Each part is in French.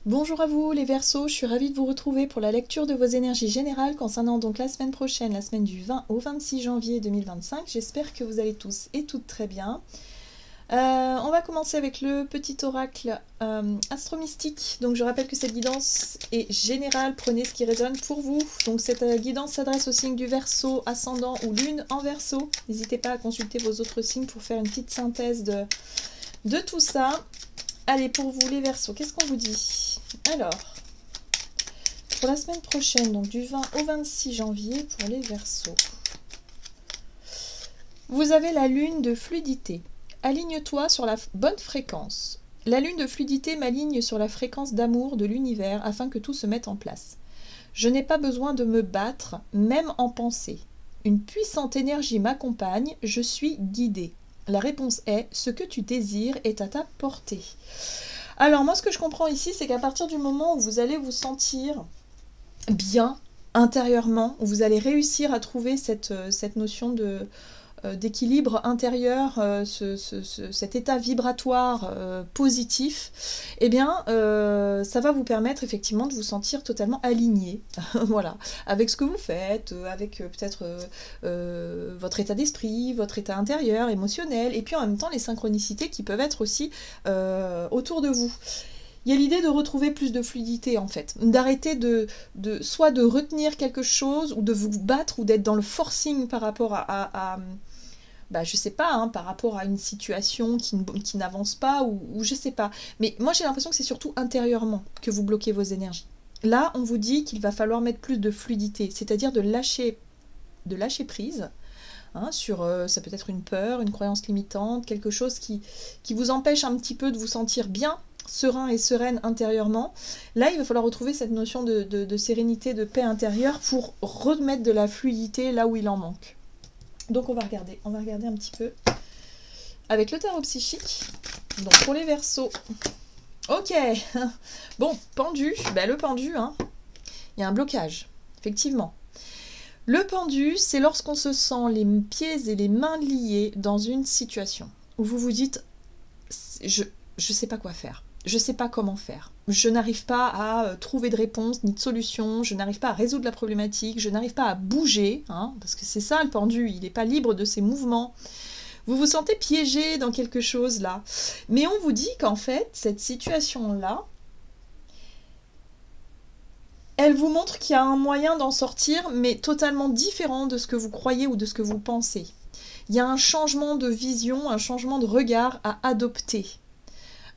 Bonjour à vous les Verseaux, je suis ravie de vous retrouver pour la lecture de vos énergies générales concernant donc la semaine prochaine, la semaine du 20 au 26 janvier 2025. J'espère que vous allez tous et toutes très bien. On va commencer avec le petit oracle astro-mystique. Donc je rappelle que cette guidance est générale, prenez ce qui résonne pour vous. Donc cette guidance s'adresse au signe du Verseau, ascendant ou lune en Verseau. N'hésitez pas à consulter vos autres signes pour faire une petite synthèse de tout ça. Allez, pour vous les Verseaux, qu'est-ce qu'on vous dit? Alors, pour la semaine prochaine, donc du 20 au 26 janvier, pour les Verseaux, vous avez la lune de fluidité. Aligne-toi sur la bonne fréquence. La lune de fluidité m'aligne sur la fréquence d'amour de l'univers afin que tout se mette en place. Je n'ai pas besoin de me battre, même en pensée. Une puissante énergie m'accompagne, je suis guidée. La réponse est, ce que tu désires est à ta portée. Alors moi ce que je comprends ici, c'est qu'à partir du moment où vous allez vous sentir bien intérieurement, où vous allez réussir à trouver cette notion d'équilibre intérieur, cet état vibratoire positif, eh bien ça va vous permettre effectivement de vous sentir totalement aligné, voilà, avec ce que vous faites, avec peut-être votre état d'esprit, votre état intérieur, émotionnel, et puis en même temps les synchronicités qui peuvent être aussi autour de vous. Il y a l'idée de retrouver plus de fluidité en fait, d'arrêter soit de retenir quelque chose, ou de vous battre, ou d'être dans le forcing par rapport je sais pas, hein, par rapport à une situation qui n'avance pas, ou je sais pas. Mais moi j'ai l'impression que c'est surtout intérieurement que vous bloquez vos énergies. Là, on vous dit qu'il va falloir mettre plus de fluidité, c'est-à-dire de lâcher prise, hein, sur, ça peut être une peur, une croyance limitante, quelque chose qui vous empêche un petit peu de vous sentir bien, serein et sereine intérieurement. Là, il va falloir retrouver cette notion de sérénité, de paix intérieure pour remettre de la fluidité là où il en manque. Donc on va regarder un petit peu avec le tarot psychique. Donc pour les Verseaux, ok, bon, pendu, le pendu, hein, il y a un blocage, effectivement. Le pendu, c'est lorsqu'on se sent les pieds et les mains liés dans une situation où vous vous dites, je sais pas quoi faire. Je ne sais pas comment faire. Je n'arrive pas à trouver de réponse ni de solution, je n'arrive pas à résoudre la problématique, je n'arrive pas à bouger, hein, parce que c'est ça le pendu, il n'est pas libre de ses mouvements. Vous vous sentez piégé dans quelque chose là. Mais on vous dit qu'en fait, cette situation-là, elle vous montre qu'il y a un moyen d'en sortir, mais totalement différent de ce que vous croyez ou de ce que vous pensez. Il y a un changement de vision, un changement de regard à adopter.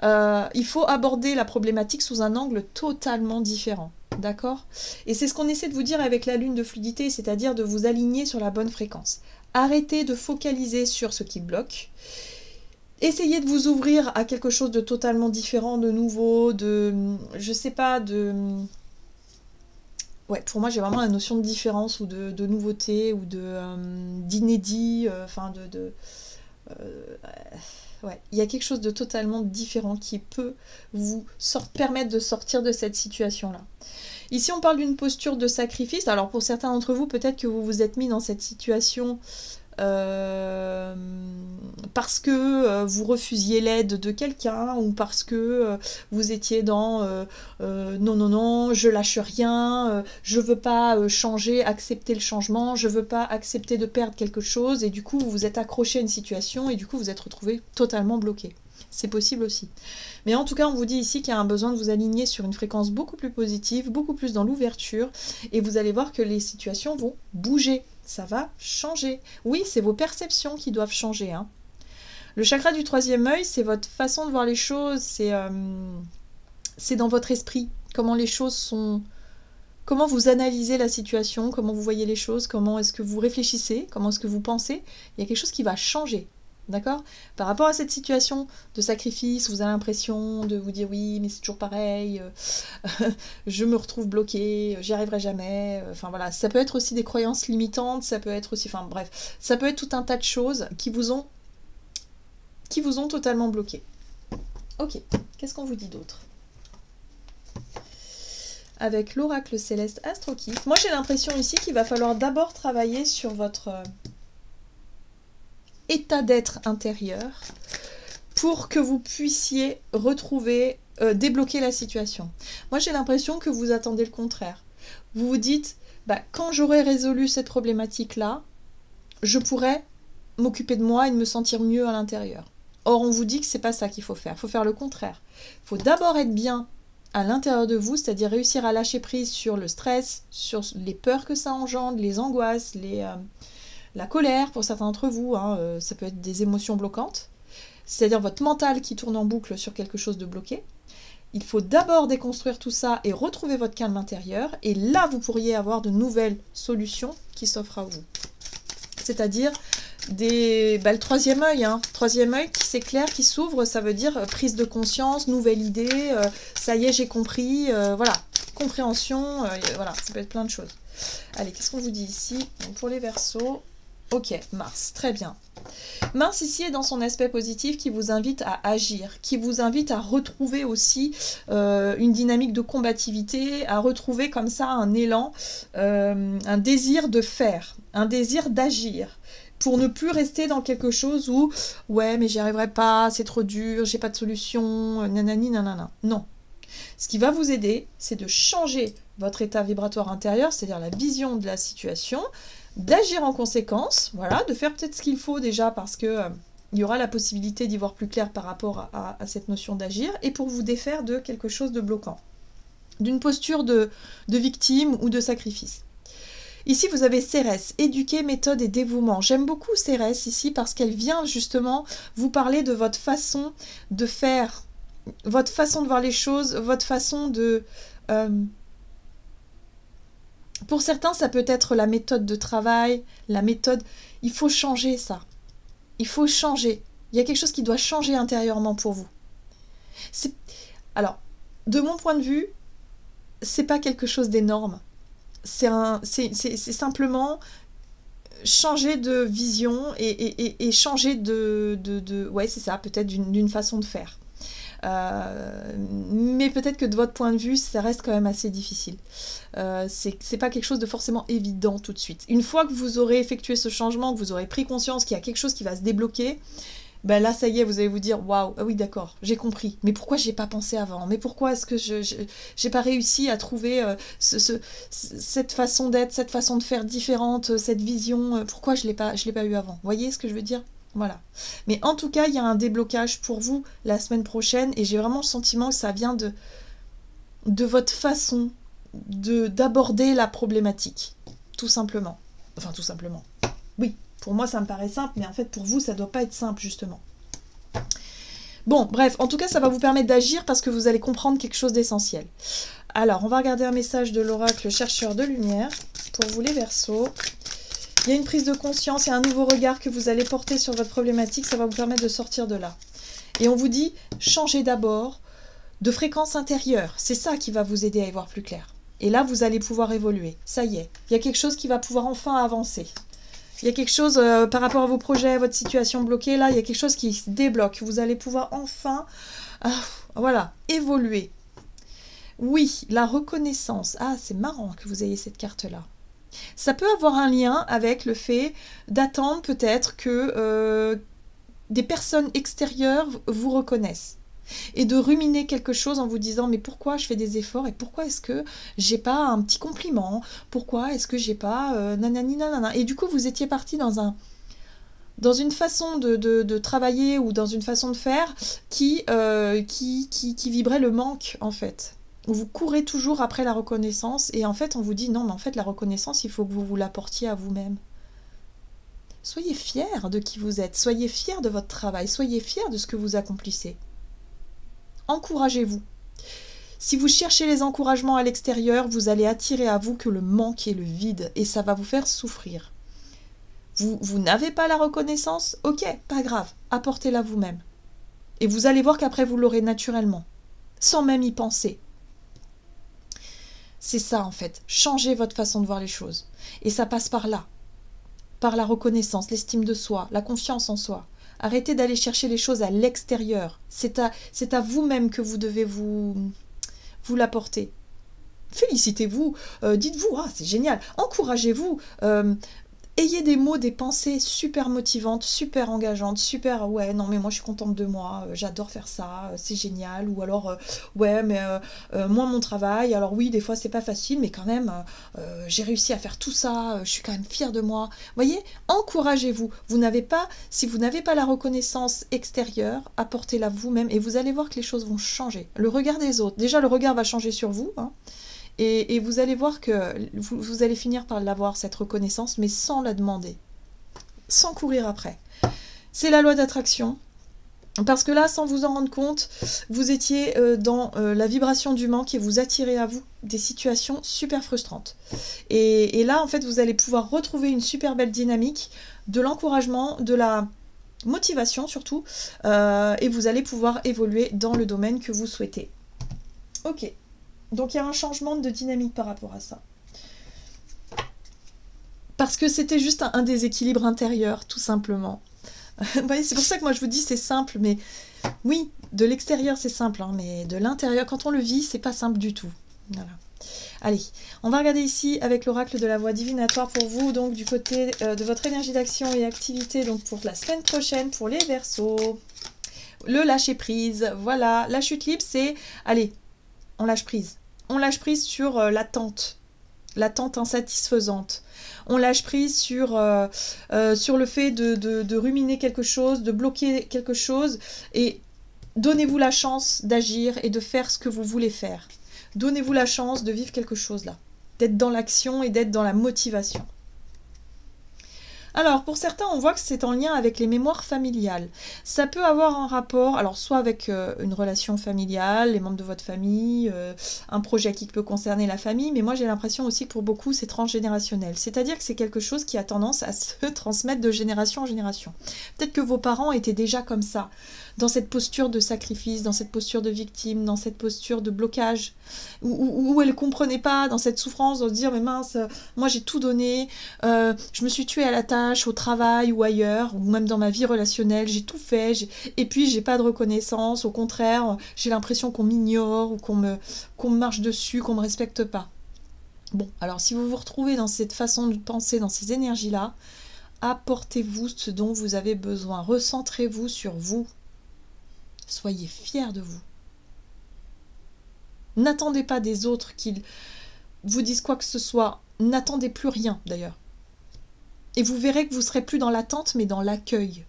Il faut aborder la problématique sous un angle totalement différent, d'accord? Et c'est ce qu'on essaie de vous dire avec la lune de fluidité, c'est-à-dire de vous aligner sur la bonne fréquence. Arrêtez de focaliser sur ce qui bloque. Essayez de vous ouvrir à quelque chose de totalement différent, de nouveau, je sais pas, ouais, pour moi j'ai vraiment la notion de différence ou de nouveauté ou d'inédit, ouais, il y a quelque chose de totalement différent qui peut vous permettre de sortir de cette situation-là. Ici, on parle d'une posture de sacrifice. Alors, pour certains d'entre vous, peut-être que vous vous êtes mis dans cette situation parce que vous refusiez l'aide de quelqu'un, ou parce que vous étiez dans non, je lâche rien, je veux pas changer, accepter le changement, je veux pas accepter de perdre quelque chose, et du coup vous vous êtes accroché à une situation et du coup vous êtes retrouvé totalement bloqué. C'est possible aussi. Mais en tout cas, on vous dit ici qu'il y a un besoin de vous aligner sur une fréquence beaucoup plus positive, beaucoup plus dans l'ouverture, et vous allez voir que les situations vont bouger. Ça va changer. Oui, c'est vos perceptions qui doivent changer, hein. Le chakra du troisième œil, c'est votre façon de voir les choses, c'est dans votre esprit. Comment les choses sont... Comment vous analysez la situation, comment vous voyez les choses, comment est-ce que vous réfléchissez, comment est-ce que vous pensez. Il y a quelque chose qui va changer. D'accord? Par rapport à cette situation de sacrifice, vous avez l'impression de vous dire oui, mais c'est toujours pareil, je me retrouve bloquée, j'y arriverai jamais. Enfin voilà, ça peut être aussi des croyances limitantes, ça peut être aussi, enfin bref, ça peut être tout un tas de choses qui vous ont totalement bloqué. Ok, qu'est-ce qu'on vous dit d'autre? Avec l'oracle céleste Astrokif, moi j'ai l'impression ici qu'il va falloir d'abord travailler sur votre état d'être intérieur pour que vous puissiez retrouver débloquer la situation. Moi, j'ai l'impression que vous attendez le contraire. Vous vous dites, bah, quand j'aurai résolu cette problématique-là, je pourrai m'occuper de moi et de me sentir mieux à l'intérieur. Or, on vous dit que c'est pas ça qu'il faut faire. Il faut faire le contraire. Il faut d'abord être bien à l'intérieur de vous, c'est-à-dire réussir à lâcher prise sur le stress, sur les peurs que ça engendre, les angoisses, la colère pour certains d'entre vous, hein, ça peut être des émotions bloquantes, c'est-à-dire votre mental qui tourne en boucle sur quelque chose de bloqué. Il faut d'abord déconstruire tout ça et retrouver votre calme intérieur, et là vous pourriez avoir de nouvelles solutions qui s'offrent à vous. C'est-à-dire le troisième œil, troisième œil qui s'éclaire, qui s'ouvre, ça veut dire prise de conscience, nouvelle idée, ça y est j'ai compris, voilà, compréhension, voilà, ça peut être plein de choses. Allez, qu'est-ce qu'on vous dit ici? Donc, pour les Verseaux, ok, Mars, très bien. Mars ici est dans son aspect positif qui vous invite à agir, qui vous invite à retrouver aussi une dynamique de combativité, à retrouver comme ça un élan, un désir de faire, un désir d'agir, pour ne plus rester dans quelque chose où « ouais, mais j'y arriverai pas, c'est trop dur, j'ai pas de solution, nanani, nanana ». Non. Ce qui va vous aider, c'est de changer votre état vibratoire intérieur, c'est-à-dire la vision de la situation, d'agir en conséquence, voilà, de faire peut-être ce qu'il faut déjà parce que il y aura la possibilité d'y voir plus clair par rapport à cette notion d'agir, et pour vous défaire de quelque chose de bloquant, d'une posture de victime ou de sacrifice. Ici, vous avez Cérès, éduquer, méthode et dévouement. J'aime beaucoup Cérès ici parce qu'elle vient justement vous parler de votre façon de faire, votre façon de voir les choses, votre façon de... Pour certains, ça peut être la méthode de travail, la méthode... Il faut changer ça. Il faut changer. Il y a quelque chose qui doit changer intérieurement pour vous. Alors, de mon point de vue, c'est pas quelque chose d'énorme. C'est simplement changer de vision et changer ouais, c'est ça, peut-être d'une façon de faire. Mais peut-être que de votre point de vue, ça reste quand même assez difficile. C'est pas quelque chose de forcément évident tout de suite. Une fois que vous aurez effectué ce changement, que vous aurez pris conscience qu'il y a quelque chose qui va se débloquer, ben là, ça y est, vous allez vous dire, waouh, ah oui, d'accord, j'ai compris. Mais pourquoi j'ai pas pensé avant? Mais pourquoi est-ce que j'ai pas réussi à trouver cette façon d'être, cette façon de faire différente, cette vision? Pourquoi je l'ai pas eu avant? Vous voyez ce que je veux dire? Voilà. Mais en tout cas, il y a un déblocage pour vous la semaine prochaine, et j'ai vraiment le sentiment que ça vient de votre façon d'aborder la problématique, tout simplement. Enfin, tout simplement. Oui. Pour moi, ça me paraît simple, mais en fait, pour vous, ça ne doit pas être simple, justement. Bon, bref, en tout cas, ça va vous permettre d'agir parce que vous allez comprendre quelque chose d'essentiel. Alors, on va regarder un message de l'oracle chercheur de lumière pour vous, les Verseaux. Il y a une prise de conscience et un nouveau regard que vous allez porter sur votre problématique. Ça va vous permettre de sortir de là. Et on vous dit, changez d'abord de fréquence intérieure. C'est ça qui va vous aider à y voir plus clair. Et là, vous allez pouvoir évoluer. Ça y est, il y a quelque chose qui va pouvoir enfin avancer. Il y a quelque chose par rapport à vos projets, à votre situation bloquée, là, il y a quelque chose qui se débloque. Vous allez pouvoir enfin, voilà, évoluer. Oui, la reconnaissance. Ah, c'est marrant que vous ayez cette carte-là. Ça peut avoir un lien avec le fait d'attendre peut-être que des personnes extérieures vous reconnaissent. Et de ruminer quelque chose en vous disant mais pourquoi je fais des efforts et pourquoi est-ce que j'ai pas un petit compliment, pourquoi est-ce que j'ai pas nanani nanana. Et du coup vous étiez parti dans une façon de travailler ou dans une façon de faire qui vibrait le manque en fait. Vous courez toujours après la reconnaissance et en fait on vous dit non mais en fait la reconnaissance il faut que vous l'apportiez à vous-même. Soyez fiers de qui vous êtes, soyez fiers de votre travail, soyez fiers de ce que vous accomplissez. Encouragez-vous. Si vous cherchez les encouragements à l'extérieur, vous allez attirer à vous que le manque et le vide, et ça va vous faire souffrir. Vous n'avez pas la reconnaissance? Ok, pas grave, apportez-la vous-même. Et vous allez voir qu'après vous l'aurez naturellement, sans même y penser. C'est ça en fait, changez votre façon de voir les choses. Et ça passe par là, par la reconnaissance, l'estime de soi, la confiance en soi. Arrêtez d'aller chercher les choses à l'extérieur. C'est à vous-même que vous devez vous l'apporter. Félicitez-vous, dites-vous, ah, c'est génial, encouragez-vous, ayez des mots, des pensées super motivantes, super engageantes, super ouais non mais moi je suis contente de moi, j'adore faire ça, c'est génial, ou alors ouais mais moi mon travail, alors oui des fois c'est pas facile mais quand même j'ai réussi à faire tout ça, je suis quand même fière de moi. Vous voyez, encouragez-vous. Si vous n'avez pas la reconnaissance extérieure, apportez-la vous-même et vous allez voir que les choses vont changer. Le regard des autres, déjà le regard va changer sur vous, hein. Et vous allez voir que vous allez finir par l'avoir, cette reconnaissance, mais sans la demander, sans courir après. C'est la loi d'attraction, parce que là, sans vous en rendre compte, vous étiez dans la vibration du manque et vous attirez à vous des situations super frustrantes. Et là, en fait, vous allez pouvoir retrouver une super belle dynamique, de l'encouragement, de la motivation surtout, et vous allez pouvoir évoluer dans le domaine que vous souhaitez. Ok. Donc il y a un changement de dynamique par rapport à ça. Parce que c'était juste un déséquilibre intérieur, tout simplement. Vous voyez, c'est pour ça que moi je vous dis c'est simple, mais oui, de l'extérieur c'est simple, hein, mais de l'intérieur, quand on le vit, c'est pas simple du tout. Voilà. Allez, on va regarder ici avec l'oracle de la voix divinatoire pour vous, donc du côté de votre énergie d'action et activité, donc pour la semaine prochaine, pour les Verseaux. Le lâcher prise, voilà. La chute libre, c'est, allez, on lâche prise. On lâche prise sur l'attente insatisfaisante. On lâche prise sur le fait de ruminer quelque chose, de bloquer quelque chose, et donnez-vous la chance d'agir et de faire ce que vous voulez faire. Donnez-vous la chance de vivre quelque chose là, d'être dans l'action et d'être dans la motivation. Alors, pour certains, on voit que c'est en lien avec les mémoires familiales. Ça peut avoir un rapport, alors soit avec une relation familiale, les membres de votre famille, un projet qui peut concerner la famille, mais moi j'ai l'impression aussi que pour beaucoup c'est transgénérationnel. C'est-à-dire que c'est quelque chose qui a tendance à se transmettre de génération en génération. Peut-être que vos parents étaient déjà comme ça, dans cette posture de sacrifice, dans cette posture de victime, dans cette posture de blocage, où elle ne comprenait pas, dans cette souffrance, de se dire mais mince, moi j'ai tout donné, je me suis tuée à la tâche, au travail ou ailleurs, ou même dans ma vie relationnelle, j'ai tout fait, et puis j'ai pas de reconnaissance, au contraire, j'ai l'impression qu'on m'ignore, ou qu'on me marche dessus, qu'on me respecte pas. Bon, alors si vous vous retrouvez dans cette façon de penser, dans ces énergies-là, apportez-vous ce dont vous avez besoin, recentrez-vous sur vous. Soyez fiers de vous. N'attendez pas des autres qu'ils vous disent quoi que ce soit. N'attendez plus rien, d'ailleurs. Et vous verrez que vous ne serez plus dans l'attente, mais dans l'accueil.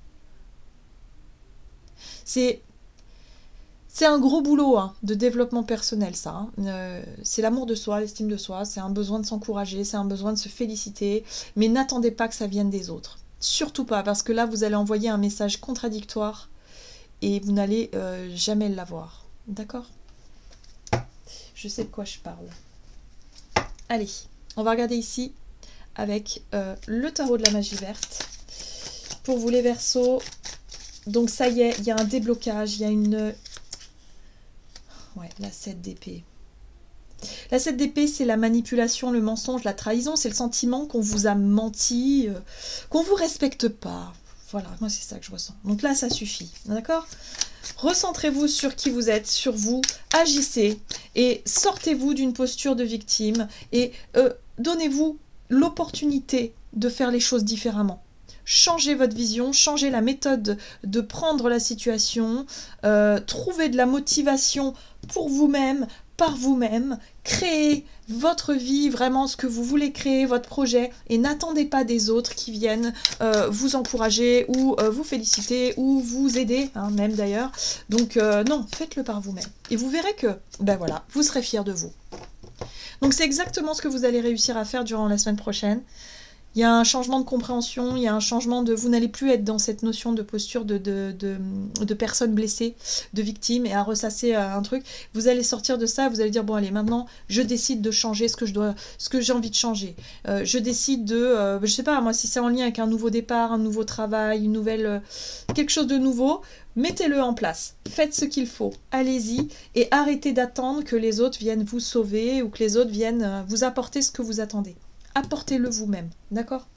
C'est un gros boulot hein, de développement personnel, ça. Hein. C'est l'amour de soi, l'estime de soi, c'est un besoin de s'encourager, c'est un besoin de se féliciter, mais n'attendez pas que ça vienne des autres. Surtout pas, parce que là, vous allez envoyer un message contradictoire et vous n'allez jamais l'avoir. D'accord? Je sais de quoi je parle. Allez, on va regarder ici avec le tarot de la magie verte. Pour vous les Verseaux, donc ça y est, il y a un déblocage, il y a une... Ouais, la 7 d'épée. La 7 d'épée, c'est la manipulation, le mensonge, la trahison, c'est le sentiment qu'on vous a menti, qu'on vous respecte pas. Voilà, moi c'est ça que je ressens. Donc là, ça suffit, d'accord? Recentrez-vous sur qui vous êtes, sur vous, agissez et sortez-vous d'une posture de victime et donnez-vous l'opportunité de faire les choses différemment. Changez votre vision, changez la méthode de prendre la situation, trouvez de la motivation pour vous-même, par vous-même, créez votre vie, vraiment ce que vous voulez créer, votre projet, et n'attendez pas des autres qui viennent vous encourager ou vous féliciter ou vous aider, hein, même d'ailleurs. Donc non, faites-le par vous-même. Et vous verrez que, ben voilà, vous serez fiers de vous. Donc c'est exactement ce que vous allez réussir à faire durant la semaine prochaine. Il y a un changement de compréhension, il y a un changement de... Vous n'allez plus être dans cette notion de posture de personne blessée, de victime, et à ressasser un truc. Vous allez sortir de ça, vous allez dire, bon allez, maintenant, je décide de changer ce que j'ai envie de changer. Je décide de... je sais pas, moi, si c'est en lien avec un nouveau départ, un nouveau travail, une nouvelle... quelque chose de nouveau, mettez-le en place. Faites ce qu'il faut. Allez-y, et arrêtez d'attendre que les autres viennent vous sauver ou que les autres viennent vous apporter ce que vous attendez. Apportez-le vous-même, d'accord?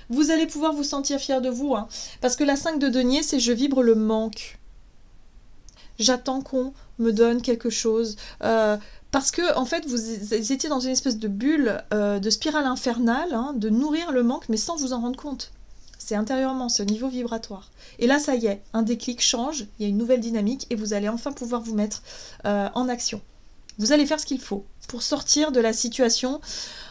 Vous allez pouvoir vous sentir fier de vous, hein, parce que la 5 de denier, c'est je vibre le manque. j'attends qu'on me donne quelque chose. Parce que, en fait, vous étiez dans une espèce de bulle, de spirale infernale, hein, de nourrir le manque, mais sans vous en rendre compte. C'est intérieurement, c'est au niveau vibratoire. Et là, ça y est, un déclic change, il y a une nouvelle dynamique, et vous allez enfin pouvoir vous mettre en action. Vous allez faire ce qu'il faut pour sortir de la situation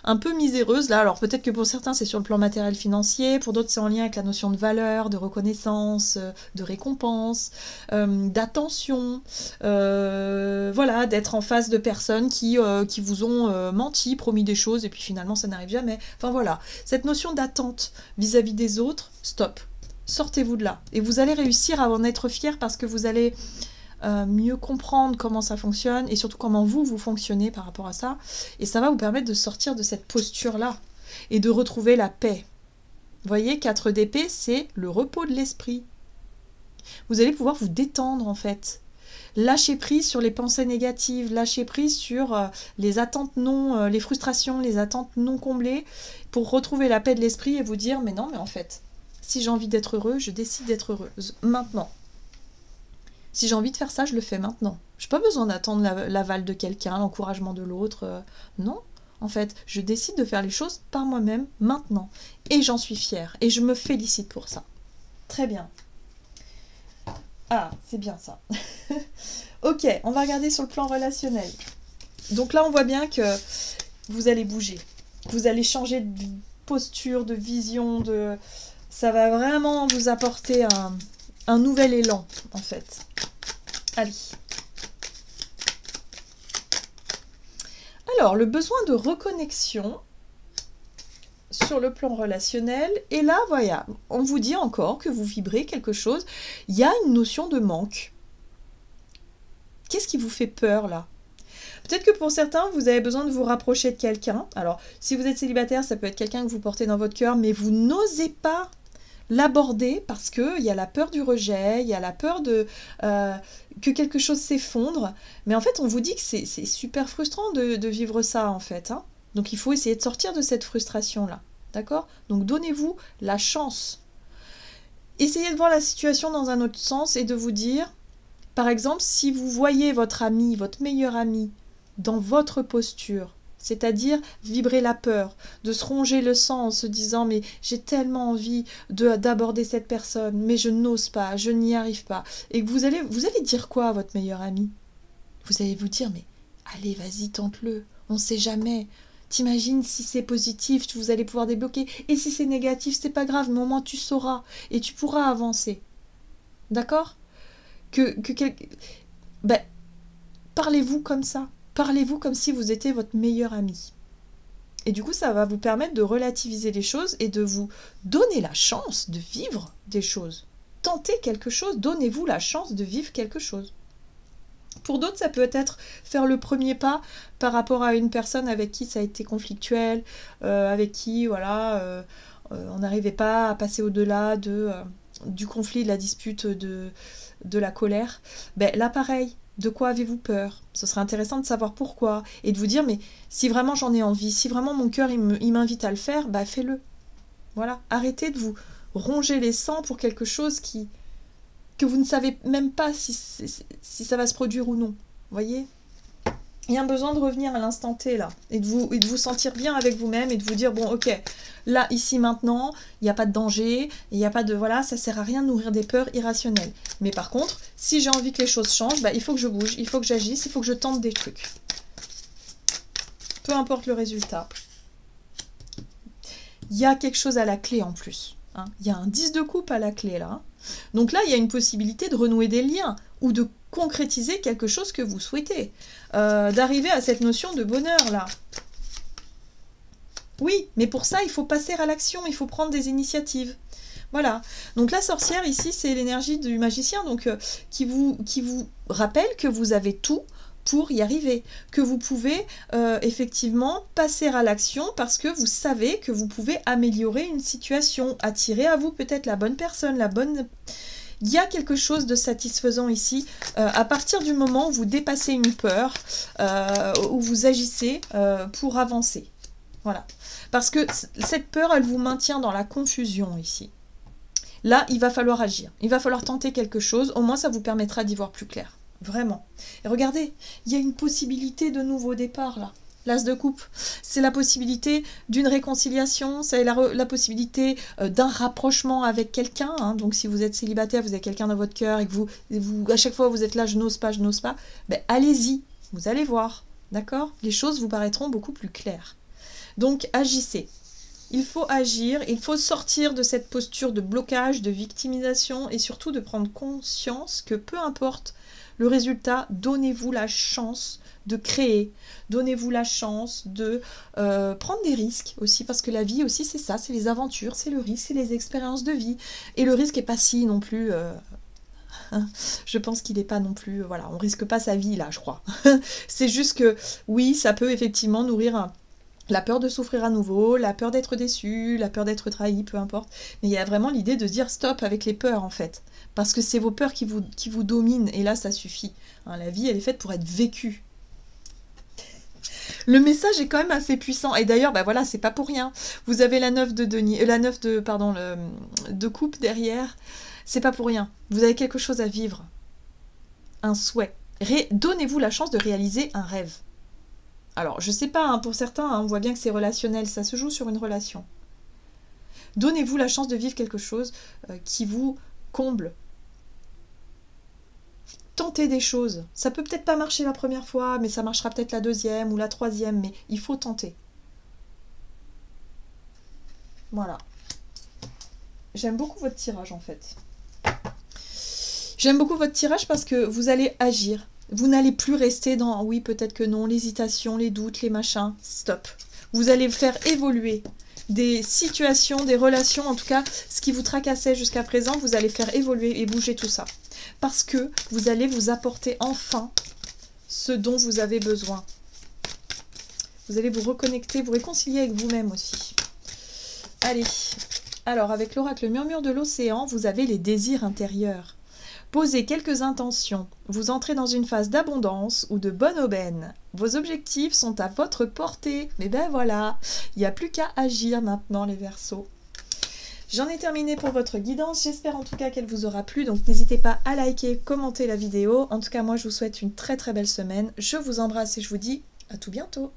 un peu miséreuse. Là, alors peut-être que pour certains, c'est sur le plan matériel financier, pour d'autres, c'est en lien avec la notion de valeur, de reconnaissance, de récompense, d'attention, voilà, d'être en face de personnes qui vous ont menti, promis des choses, et puis finalement, ça n'arrive jamais. Enfin voilà, cette notion d'attente vis-à-vis des autres, stop. Sortez-vous de là. Et vous allez réussir à en être fier parce que vous allez mieux comprendre comment ça fonctionne et surtout comment vous fonctionnez par rapport à ça. Et ça va vous permettre de sortir de cette posture-là et de retrouver la paix. Vous voyez, 4 d'épée, c'est le repos de l'esprit. Vous allez pouvoir vous détendre en fait. Lâcher prise sur les pensées négatives, lâcher prise sur les attentes non, les frustrations, les attentes non comblées pour retrouver la paix de l'esprit et vous dire mais non, mais en fait, si j'ai envie d'être heureux, je décide d'être heureuse maintenant. Si j'ai envie de faire ça, je le fais maintenant. Je n'ai pas besoin d'attendre l'aval de quelqu'un, l'encouragement de l'autre. Non, en fait, je décide de faire les choses par moi-même maintenant. Et j'en suis fière. Et je me félicite pour ça. Très bien. Ah, c'est bien ça. Ok, on va regarder sur le plan relationnel. Donc là, on voit bien que vous allez bouger. Vous allez changer de posture, de vision. Ça va vraiment vous apporter un nouvel élan, en fait. Allez. Alors, le besoin de reconnexion sur le plan relationnel. Et là, voilà, on vous dit encore que vous vibrez quelque chose. Il y a une notion de manque. Qu'est-ce qui vous fait peur, là? Peut-être que pour certains, vous avez besoin de vous rapprocher de quelqu'un. Alors, si vous êtes célibataire, ça peut être quelqu'un que vous portez dans votre cœur, mais vous n'osez pas l'aborder parce qu'il y a la peur du rejet, il y a la peur que quelque chose s'effondre. Mais en fait, on vous dit que c'est super frustrant de vivre ça, en fait. Hein. Donc, il faut essayer de sortir de cette frustration-là. D'accord? Donc, donnez-vous la chance. Essayez de voir la situation dans un autre sens et de vous dire, par exemple, si vous voyez votre ami, votre meilleur ami, dans votre posture, c'est-à-dire vibrer la peur, de se ronger le sang en se disant mais j'ai tellement envie d'aborder cette personne, mais je n'ose pas, je n'y arrive pas. Et que vous allez dire quoi à votre meilleur ami? Vous allez vous dire mais allez, vas-y, tente-le, on ne sait jamais. T'imagines si c'est positif, vous allez pouvoir débloquer. Et si c'est négatif, c'est pas grave, mais au moins tu sauras et tu pourras avancer. D'accord? Ben, parlez-vous comme ça. Parlez-vous comme si vous étiez votre meilleur ami. Et du coup, ça va vous permettre de relativiser les choses et de vous donner la chance de vivre des choses. Tentez quelque chose, donnez-vous la chance de vivre quelque chose. Pour d'autres, ça peut être faire le premier pas par rapport à une personne avec qui ça a été conflictuel, avec qui, voilà, on n'arrivait pas à passer au-delà du conflit, de la dispute, de la colère. Ben, là, pareil. De quoi avez-vous peur? Ce serait intéressant de savoir pourquoi et de vous dire, mais si vraiment j'en ai envie, si vraiment mon cœur il m'invite à le faire, bah fais-le. Voilà, arrêtez de vous ronger les sangs pour quelque chose que vous ne savez même pas si ça va se produire ou non. Vous voyez? Il y a un besoin de revenir à l'instant T là et de vous sentir bien avec vous-même et de vous dire, bon ok, là, ici, maintenant, il n'y a pas de danger, il n'y a pas de... Voilà, ça ne sert à rien de nourrir des peurs irrationnelles. Mais par contre, si j'ai envie que les choses changent, bah, il faut que je bouge, il faut que j'agisse, il faut que je tente des trucs. Peu importe le résultat. Il y a quelque chose à la clé en plus. Hein. Il y a un 10 de coupe à la clé là. Donc là, il y a une possibilité de renouer des liens ou de concrétiser quelque chose que vous souhaitez. D'arriver à cette notion de bonheur là. Oui, mais pour ça, il faut passer à l'action, il faut prendre des initiatives. Voilà. Donc la sorcière, ici, c'est l'énergie du magicien, donc qui vous rappelle que vous avez tout pour y arriver, que vous pouvez effectivement passer à l'action parce que vous savez que vous pouvez améliorer une situation, attirer à vous peut-être la bonne personne, la bonne... Il y a quelque chose de satisfaisant ici, à partir du moment où vous dépassez une peur, où vous agissez pour avancer. Voilà. Parce que cette peur, elle vous maintient dans la confusion ici. Là, il va falloir agir. Il va falloir tenter quelque chose. Au moins, ça vous permettra d'y voir plus clair. Vraiment. Et regardez, il y a une possibilité de nouveau départ là. L'As de coupe, c'est la possibilité d'une réconciliation, c'est la possibilité d'un rapprochement avec quelqu'un. Hein. Donc si vous êtes célibataire, vous avez quelqu'un dans votre cœur et que vous, à chaque fois vous êtes là, je n'ose pas, ben, allez-y, vous allez voir. D'accord? Les choses vous paraîtront beaucoup plus claires. Donc agissez. Il faut agir, il faut sortir de cette posture de blocage, de victimisation et surtout de prendre conscience que peu importe le résultat, donnez-vous la chance de créer, donnez-vous la chance de prendre des risques aussi, parce que la vie aussi c'est ça, c'est les aventures, c'est le risque, c'est les expériences de vie. Et le risque n'est pas si non plus... je pense qu'il n'est pas non plus... voilà, on risque pas sa vie là, je crois. C'est juste que oui, ça peut effectivement nourrir la peur de souffrir à nouveau, la peur d'être déçu, la peur d'être trahi, peu importe. Mais il y a vraiment l'idée de dire stop avec les peurs en fait. Parce que c'est vos peurs qui vous dominent et là ça suffit. Hein, la vie elle est faite pour être vécue. Le message est quand même assez puissant. Et d'ailleurs, bah voilà, c'est pas pour rien. Vous avez la 9 de denier, de coupe derrière. C'est pas pour rien. Vous avez quelque chose à vivre. Un souhait. Donnez-vous la chance de réaliser un rêve. Alors, je sais pas, hein, pour certains, hein, on voit bien que c'est relationnel, ça se joue sur une relation. Donnez-vous la chance de vivre quelque chose qui vous comble. Tentez des choses. Ça peut peut-être pas marcher la première fois, mais ça marchera peut-être la deuxième ou la troisième, mais il faut tenter. Voilà. J'aime beaucoup votre tirage en fait. J'aime beaucoup votre tirage parce que vous allez agir. Vous n'allez plus rester dans oui, peut-être que non, l'hésitation, les doutes, les machins. Stop. Vous allez faire évoluer des situations, des relations, en tout cas, ce qui vous tracassait jusqu'à présent, vous allez faire évoluer et bouger tout ça. Parce que vous allez vous apporter enfin ce dont vous avez besoin. Vous allez vous reconnecter, vous réconcilier avec vous-même aussi. Allez, alors avec l'oracle Murmure de l'Océan, vous avez les désirs intérieurs. Posez quelques intentions. Vous entrez dans une phase d'abondance ou de bonne aubaine. Vos objectifs sont à votre portée. Mais ben voilà, il n'y a plus qu'à agir maintenant les Verseaux. J'en ai terminé pour votre guidance. J'espère en tout cas qu'elle vous aura plu. Donc n'hésitez pas à liker, commenter la vidéo. En tout cas, moi je vous souhaite une très très belle semaine. Je vous embrasse et je vous dis à tout bientôt.